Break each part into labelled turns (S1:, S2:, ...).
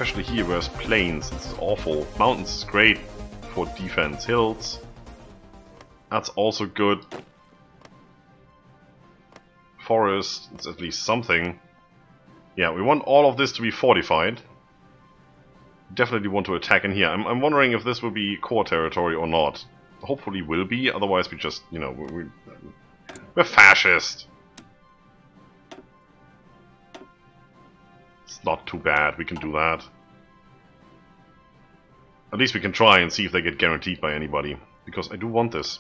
S1: especially here where it's plains. It's awful. Mountains is great for defense. Hills, that's also good. Forest, it's at least something. Yeah, we want all of this to be fortified. Definitely want to attack in here. I'm wondering if this will be core territory or not. Hopefully will be, otherwise we just, you know, we're fascist. It's not too bad, we can do that. At least we can try and see if they get guaranteed by anybody. Because I do want this.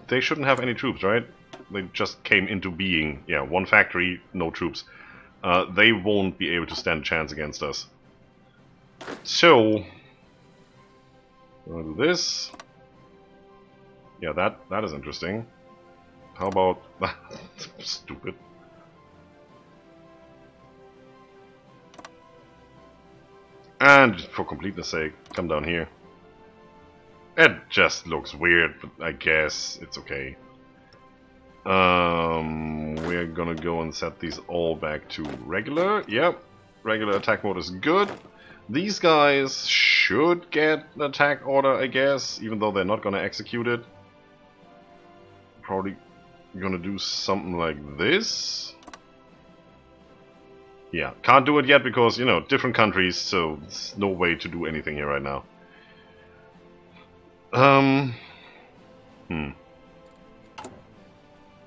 S1: They shouldn't have any troops, right? They just came into being. Yeah, one factory, no troops. They won't be able to stand a chance against us. So, I'm gonna do this. Yeah, that is interesting. How about stupid? And for completeness sake, come down here. It just looks weird, but I guess it's okay. We're gonna go and set these all back to regular. Yep, regular attack mode is good. These guys should get an attack order, I guess, even though they're not gonna execute it. Probably gonna do something like this. Yeah, can't do it yet because, you know, different countries, so there's no way to do anything here right now.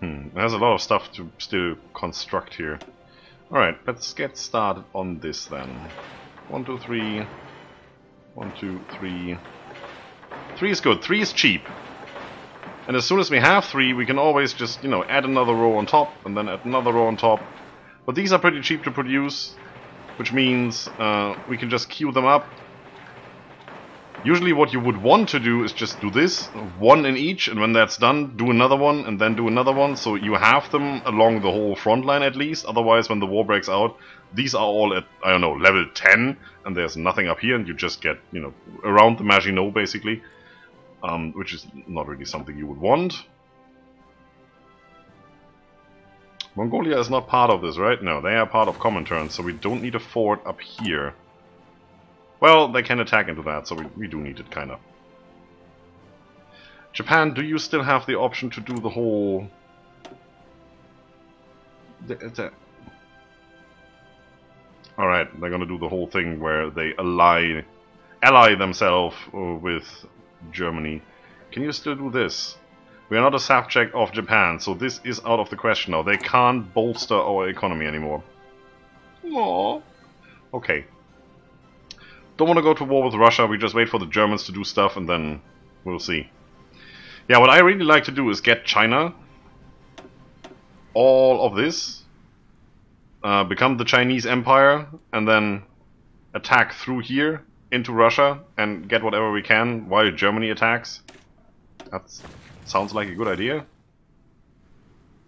S1: There's a lot of stuff to still construct here. Alright, let's get started on this then. 1, 2, 3. 1, 2, 3. 3 is good. 3 is cheap. And as soon as we have 3, we can always just, you know, add another row on top, and then add another row on top. But these are pretty cheap to produce, which means we can just queue them up. Usually what you would want to do is just do this, one in each, and when that's done, do another one, and then do another one, so you have them along the whole front line at least. Otherwise, when the war breaks out, these are all at, I don't know, level 10, and there's nothing up here, and you just get, you know, around the Maginot, basically. Which is not really something you would want. Mongolia is not part of this, right? No, they are part of Comintern, so we don't need a fort up here. Well, they can attack into that, so we do need it, kind of. Japan, do you still have the option to do the whole... Alright, they're gonna do the whole thing where they ally themselves with Germany. Can you still do this? We are not a subject of Japan, so this is out of the question now. They can't bolster our economy anymore. Aww. Okay. Don't want to go to war with Russia, we just wait for the Germans to do stuff and then we'll see. Yeah, what I really like to do is get China, all of this, become the Chinese Empire, and then attack through here into Russia and get whatever we can while Germany attacks. That sounds like a good idea.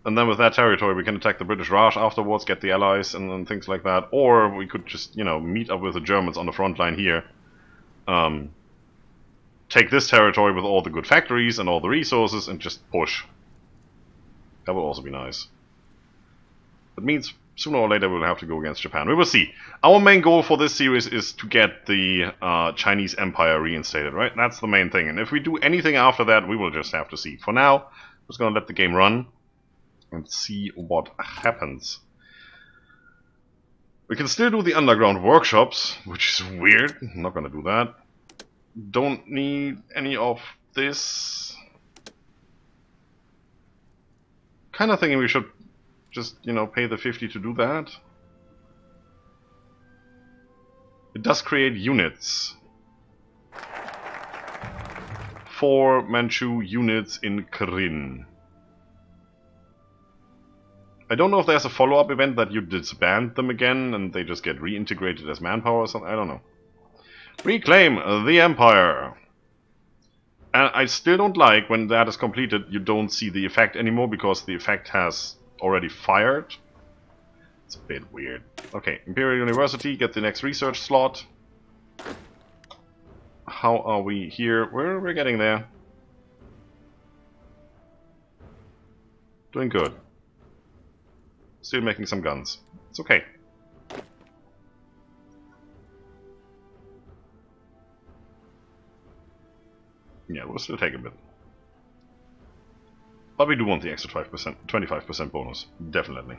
S1: And then with that territory we can attack the British Raj afterwards, get the allies and things like that. Or we could just, you know, meet up with the Germans on the front line here. Take this territory with all the good factories and all the resources and just push. That would also be nice. That means sooner or later we'll have to go against Japan. We will see. Our main goal for this series is to get the Chinese Empire reinstated, right? That's the main thing. And if we do anything after that, we will just have to see. For now, I'm just going to let the game run and see what happens. We can still do the underground workshops, which is weird. I'm not going to do that. Don't need any of this. Kind of thinking we should just, you know, pay the 50 to do that. It does create units. 4 Manchu units in Krin. I don't know if there's a follow-up event that you disband them again and they just get reintegrated as manpower or something. I don't know. Reclaim the Empire. And I still don't like when that is completed, you don't see the effect anymore because the effect has already fired. It's a bit weird. Okay, Imperial University, get the next research slot. How are we here? We're getting there. Doing good. Still making some guns. It's okay. Yeah, we'll still take a bit. But we do want the extra 5%, 25% bonus. Definitely.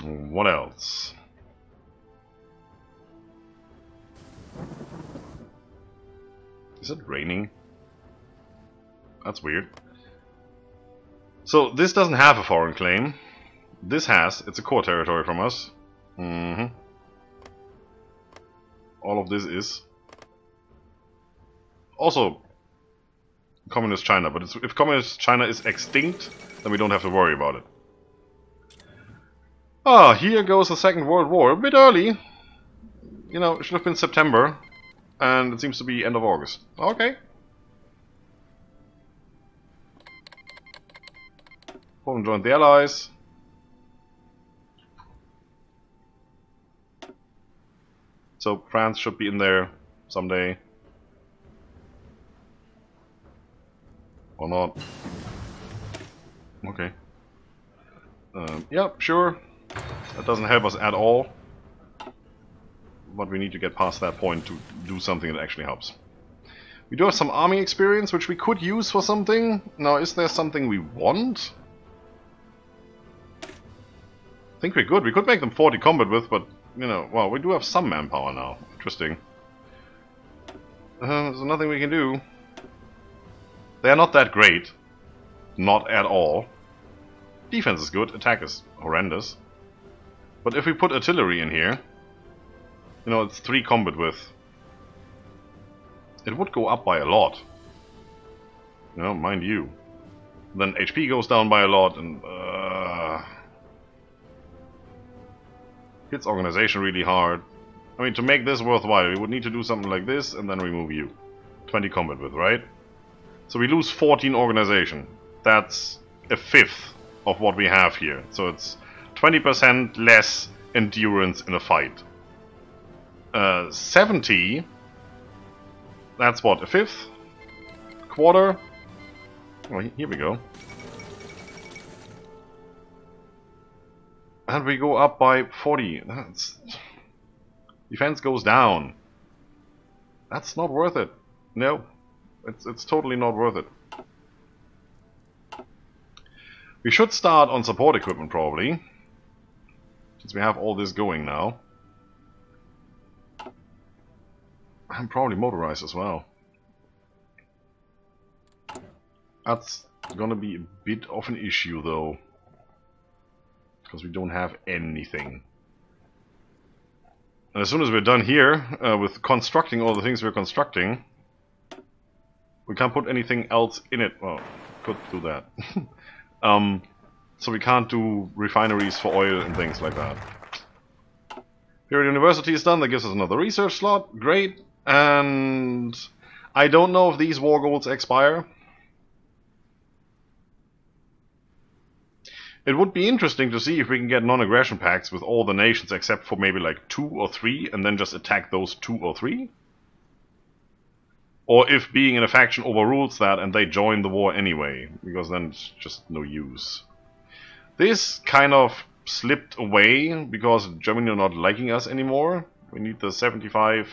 S1: What else? Is it raining? That's weird. So this doesn't have a foreign claim. This has. It's a core territory from us. All of this is. Also Communist China, but if Communist China is extinct, then we don't have to worry about it. Ah, here goes the Second World War. A bit early. You know, it should have been September. And it seems to be end of August. Okay. Poland joined the Allies. So France should be in there someday. Or not. Okay. Yeah, sure. That doesn't help us at all. But we need to get past that point to do something that actually helps. We do have some army experience, which we could use for something. Now, is there something we want? I think we're good. We could make them 40 combat with, but, you know, well, we do have some manpower now. Interesting. There's nothing we can do. They're not that great. Not at all. Defense is good. Attack is horrendous. But if we put artillery in here, you know, it's 3 combat with. It would go up by a lot. You know, mind you. Then HP goes down by a lot and hits organization really hard. I mean, to make this worthwhile, we would need to do something like this and then remove you. 20 combat with, right? So we lose 14 organization. That's a fifth of what we have here. So it's 20% less endurance in a fight. 70, that's what, a fifth? Quarter? Oh, here we go. And we go up by 40. That's... Defense goes down. That's not worth it. No, it's totally not worth it. We should start on support equipment probably, since we have all this going now. And probably motorized as well. That's gonna be a bit of an issue though, because we don't have anything. And as soon as we're done here with constructing all the things we're constructing, we can't put anything else in it. Well, could do that. So we can't do refineries for oil and things like that. Period University is done. That gives us another research slot. Great. And I don't know if these war goals expire. It would be interesting to see if we can get non-aggression pacts with all the nations except for maybe like 2 or 3 and then just attack those 2 or 3. Or if being in a faction overrules that and they join the war anyway, because then it's just no use. This kind of slipped away because Germany are not liking us anymore. We need the 75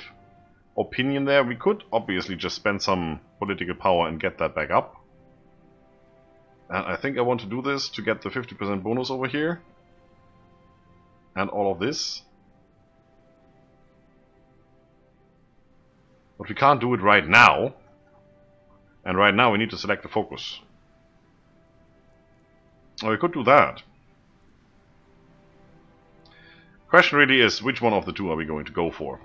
S1: opinion there. We could obviously just spend some political power and get that back up. And I think I want to do this to get the 50% bonus over here. And all of this. But we can't do it right now. And right now we need to select the focus. Or we could do that. Question really is, which one of the two are we going to go for?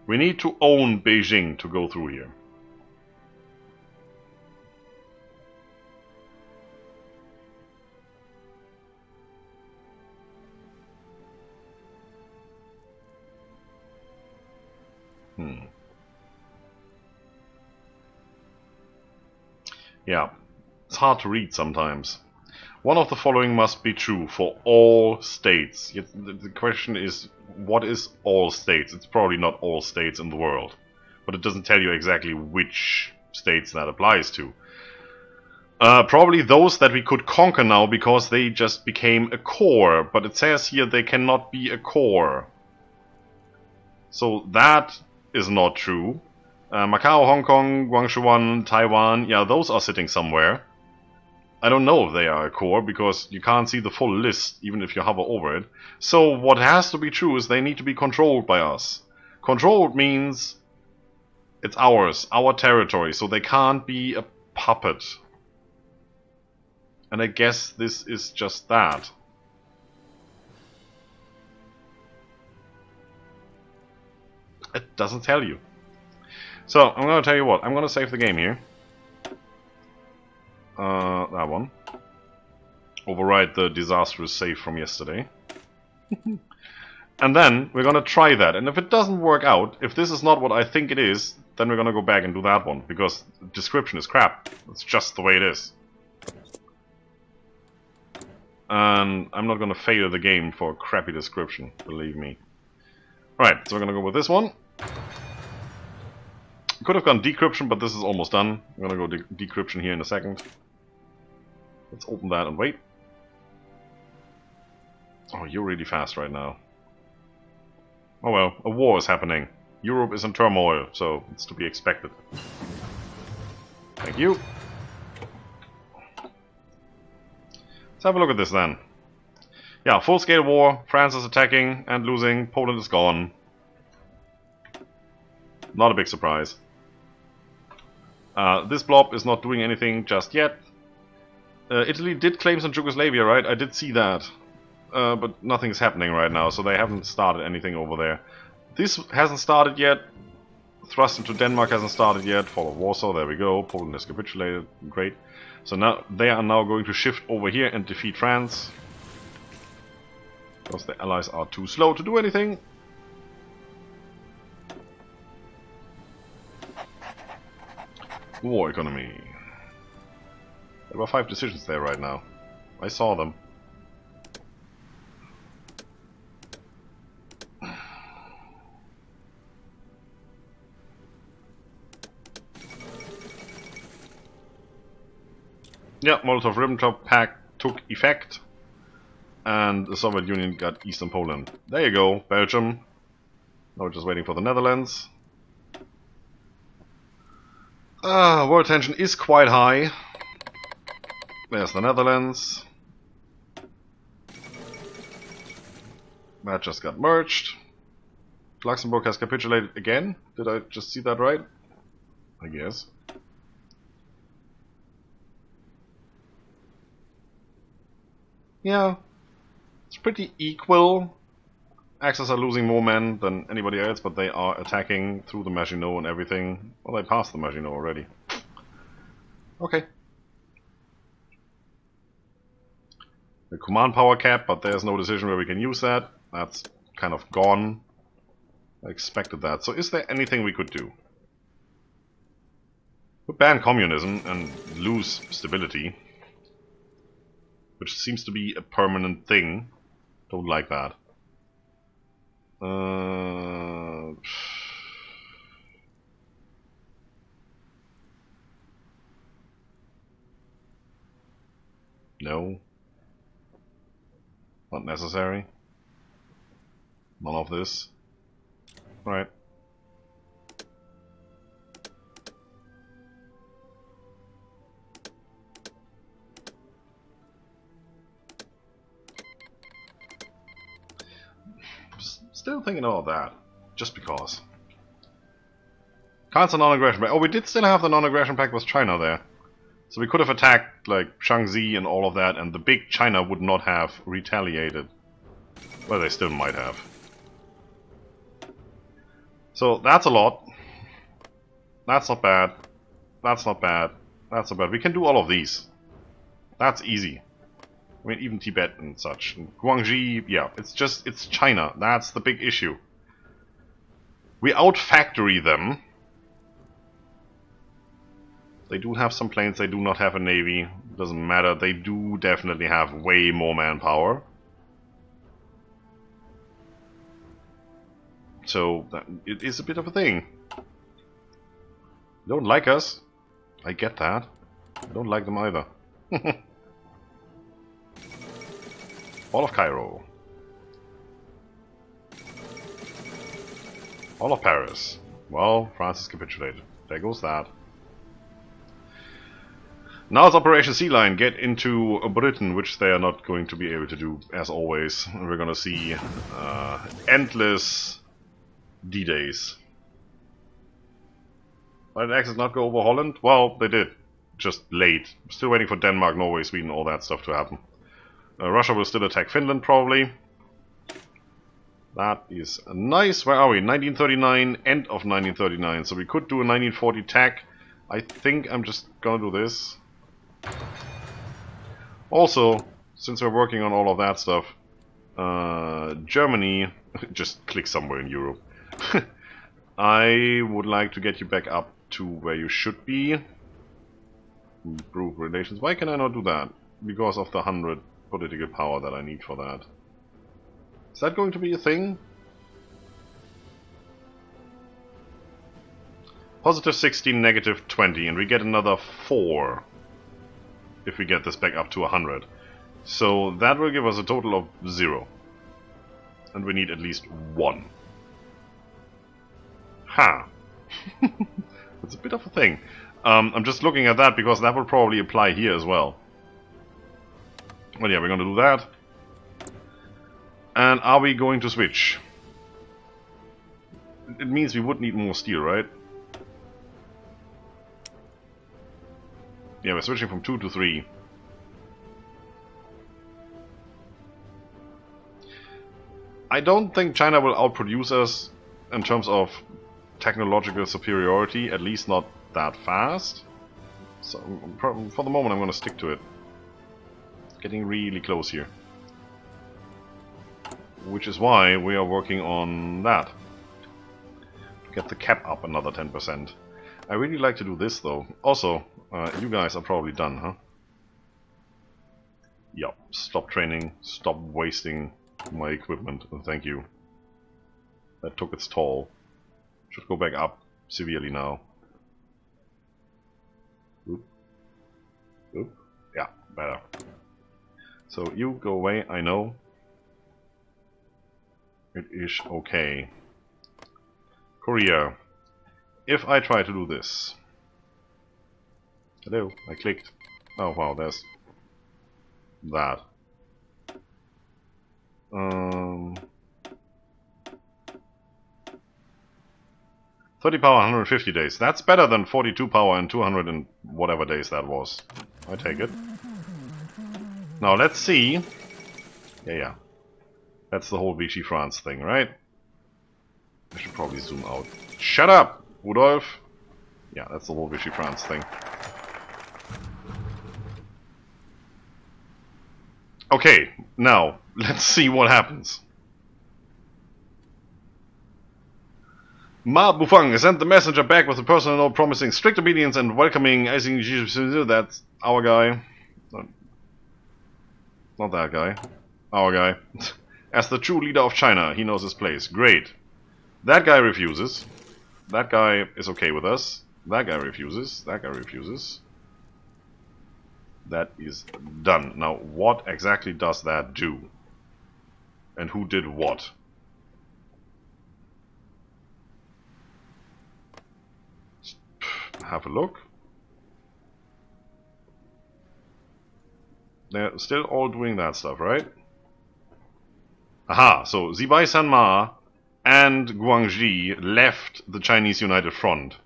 S1: We need to own Beijing to go through here. Yeah, it's hard to read sometimes. One of the following must be true for all states. Yet the question is, what is all states? It's probably not all states in the world. But it doesn't tell you exactly which states that applies to. Probably those that we could conquer now because they just became a core. But it says here they cannot be a core. So that is not true. Macau, Hong Kong, Guangzhou, Taiwan, yeah, those are sitting somewhere. I don't know if they are a core because you can't see the full list even if you hover over it. So what has to be true is they need to be controlled by us. Controlled means it's ours, our territory, so they can't be a puppet. And I guess this is just that. It doesn't tell you. So, I'm gonna tell you what, I'm gonna save the game here. That one. Override the disastrous save from yesterday. And then, we're gonna try that, and if it doesn't work out, if this is not what I think it is, then we're gonna go back and do that one, because the description is crap. It's just the way it is. And I'm not gonna fail the game for a crappy description, believe me. Alright, so we're gonna go with this one. Could have gone decryption, but this is almost done. I'm gonna go decryption here in a second. Let's open that and wait. Oh, you're really fast right now. Oh well, a war is happening. Europe is in turmoil, so it's to be expected. Thank you. Let's have a look at this then. Yeah, full-scale war, France is attacking and losing, Poland is gone. Not a big surprise. This blob is not doing anything just yet. Italy did claim some Yugoslavia, right? I did see that. But nothing is happening right now, so they haven't started anything over there. This hasn't started yet. Thrust into Denmark hasn't started yet. Fall of Warsaw, there we go. Poland has capitulated, great. So now they are now going to shift over here and defeat France. Because the allies are too slow to do anything. War economy. There were 5 decisions there right now. I saw them. Yeah, Molotov-Ribbentrop Pact took effect. And the Soviet Union got Eastern Poland. There you go, Belgium. Now we're just waiting for the Netherlands. World tension is quite high. There's the Netherlands. That just got merged. Luxembourg has capitulated again. Did I just see that right? I guess. Yeah. It's pretty equal. Axis are losing more men than anybody else, but they are attacking through the Maginot and everything. Well, they passed the Maginot already. Okay. The command power cap, but there's no decision where we can use that. That's kind of gone. I expected that. So is there anything we could do? We ban communism and lose stability. Which seems to be a permanent thing. Don't like that. No. Not necessary. None of this. Right. Still thinking about that. Just because. Cancel non-aggression pact. Oh, we did still have the non-aggression pact with China there. So we could have attacked, like, Shaanxi and all of that, and the big China would not have retaliated. Well, they still might have. So, that's a lot. That's not bad. That's not bad. That's not bad. We can do all of these. That's easy. I mean, even Tibet and such. And Guangxi, yeah, it's China. That's the big issue. We out-factory them. They do have some planes, they do not have a navy. Doesn't matter, they do definitely have way more manpower. So, it is a bit of a thing. They don't like us. I get that. I don't like them either. All of Cairo. All of Paris. Well, France has capitulated. There goes that. Now it's Operation Sea Lion. Get into Britain, which they are not going to be able to do, as always. And we're gonna see endless D-Days. Why did Axis not go over Holland? Well, they did. Just late. Still waiting for Denmark, Norway, Sweden, all that stuff to happen. Russia will still attack Finland, probably. That is nice. Where are we? 1939, end of 1939. So we could do a 1940 tack. I think I'm just gonna do this. Also, since we're working on all of that stuff, Germany, just click somewhere in Europe. I would like to get you back up to where you should be. Improve relations. Why can I not do that? Because of the 100 political power that I need for that. Is that going to be a thing? Positive 16, negative 20, and we get another 4 if we get this back up to 100. So that will give us a total of 0. And we need at least 1. Ha! It's a bit of a thing. I'm just looking at that because that will probably apply here as well. Well, yeah, we're going to do that. And are we going to switch? It means we would need more steel, right? Yeah, we're switching from 2 to 3. I don't think China will outproduce us in terms of technological superiority, at least not that fast. So, for the moment I'm going to stick to it. Getting really close here. Which is why we are working on that. Get the cap up another 10%. I really like to do this though. Also, you guys are probably done, huh? Yup. Stop training. Stop wasting my equipment. Thank you. That took its toll. Should go back up severely now. Oop. Oop. Yeah, better. So you go away, I know. It is okay. Korea. If I try to do this. Hello, I clicked. Oh wow, there's that. 30 power, 150 days. That's better than 42 power and 200 and whatever days that was. I take it. Now let's see. Yeah. That's the whole Vichy France thing, right? I should probably zoom out. Shut up, Rudolf! Yeah, that's the whole Vichy France thing. Okay, now, let's see what happens. Ma Bufang sent the messenger back with a personal note promising strict obedience and welcoming. I think that's our guy. Not that guy. Our guy. As the true leader of China, he knows his place. Great. That guy refuses. That guy is okay with us. That guy refuses. That guy refuses. That is done. Now, what exactly does that do? And who did what? Have a look. They're still all doing that stuff, right? Aha, so Zibai Sanma and Guangxi left the Chinese United Front.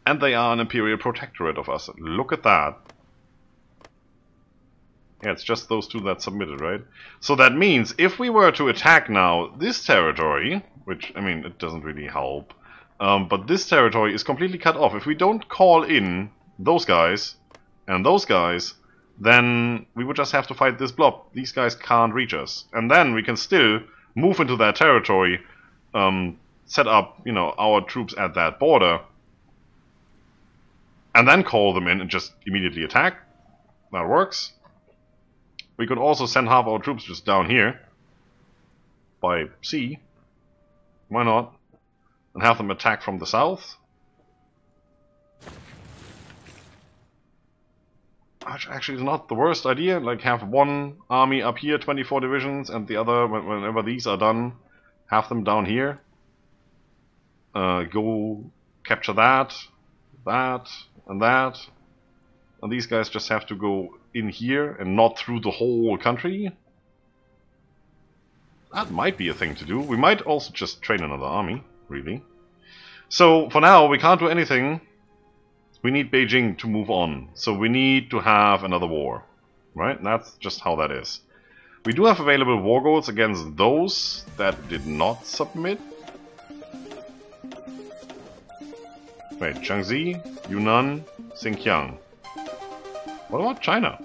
S1: And they are an imperial protectorate of us. Look at that. Yeah, it's just those two that submitted, right? So that means if we were to attack now this territory, which, I mean, it doesn't really help, but this territory is completely cut off. If we don't call in those guys and those guys, then we would just have to fight this blob. These guys can't reach us. And then we can still move into that territory, set up, you know, our troops at that border, and then call them in and just immediately attack. That works. We could also send half our troops just down here by sea. Why not? and have them attack from the south. Which actually is not the worst idea. Like, have one army up here, 24 divisions, and the other, whenever these are done, have them down here. Go capture that, and that. And these guys just have to go in here and not through the whole country. That might be a thing to do. We might also just train another army, really. So, for now, we can't do anything. We need Beijing to move on. So we need to have another war. Right? That's just how that is. We do have available war goals against those that did not submit. Wait, Jiangxi, Yunnan, Xinjiang. What about China?